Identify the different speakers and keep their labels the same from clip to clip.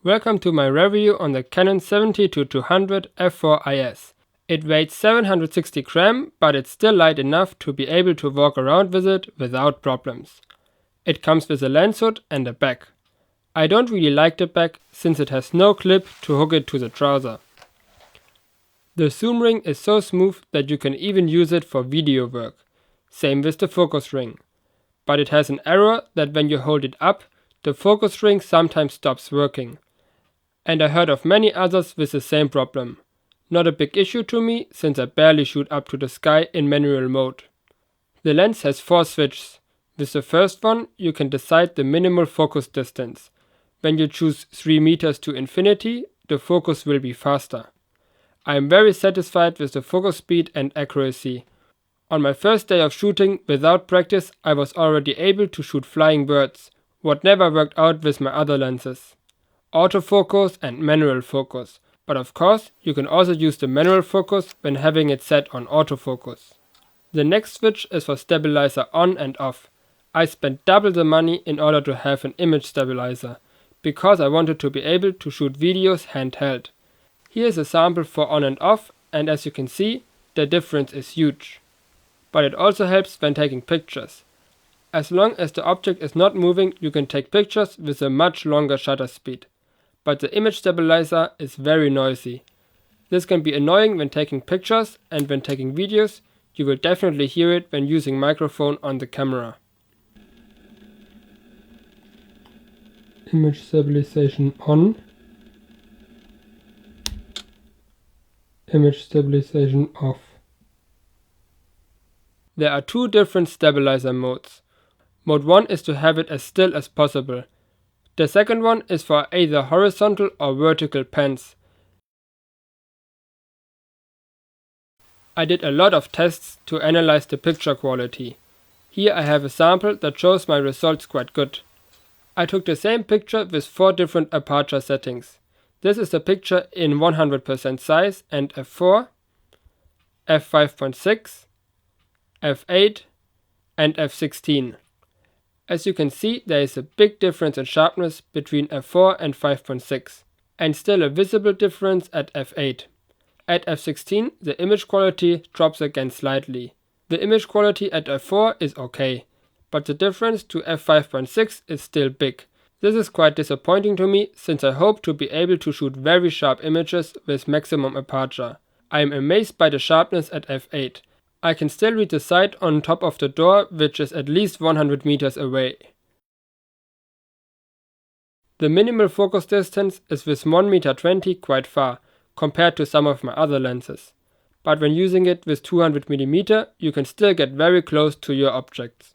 Speaker 1: Welcome to my review on the Canon 70-200 f4IS. It weighs 760 grams, but it's still light enough to be able to walk around with it without problems. It comes with a lens hood and a bag. I don't really like the bag since it has no clip to hook it to the trouser. The zoom ring is so smooth that you can even use it for video work. Same with the focus ring. But it has an error that when you hold it up, the focus ring sometimes stops working. And I heard of many others with the same problem. Not a big issue to me since I barely shoot up to the sky in manual mode. The lens has 4 switches. With the first one you can decide the minimal focus distance. When you choose 3 meters to infinity, the focus will be faster. I am very satisfied with the focus speed and accuracy. On my first day of shooting without practice I was already able to shoot flying birds, what never worked out with my other lenses. Autofocus and manual focus, but of course you can also use the manual focus when having it set on autofocus. The next switch is for stabilizer on and off. I spent double the money in order to have an image stabilizer, because I wanted to be able to shoot videos handheld. Here is a sample for on and off, and as you can see, the difference is huge. But it also helps when taking pictures. As long as the object is not moving, you can take pictures with a much longer shutter speed. But the image stabilizer is very noisy. This can be annoying when taking pictures, and when taking videos, you will definitely hear it when using microphone on the camera. Image stabilization on. Image stabilization off. There are 2 different stabilizer modes. Mode 1 is to have it as still as possible. The second one is for either horizontal or vertical pans. I did a lot of tests to analyze the picture quality. Here I have a sample that shows my results quite good. I took the same picture with 4 different aperture settings. This is the picture in 100% size and f4, f5.6, f8 and f16. As you can see, there is a big difference in sharpness between f4 and 5.6, and still a visible difference at f8. At f16 the image quality drops again slightly. The image quality at f4 is okay, but the difference to f5.6 is still big. This is quite disappointing to me since I hope to be able to shoot very sharp images with maximum aperture. I am amazed by the sharpness at f8. I can still read the sight on top of the door, which is at least 100 meters away. The minimal focus distance is with 1,20 meters quite far, compared to some of my other lenses. But when using it with 200mm, you can still get very close to your objects.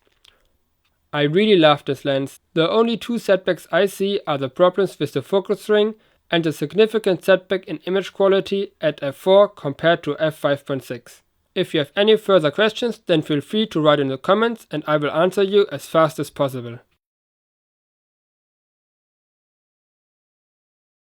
Speaker 1: I really love this lens. The only 2 setbacks I see are the problems with the focus ring and the significant setback in image quality at f4 compared to f5.6. If you have any further questions, then feel free to write in the comments and I will answer you as fast as possible.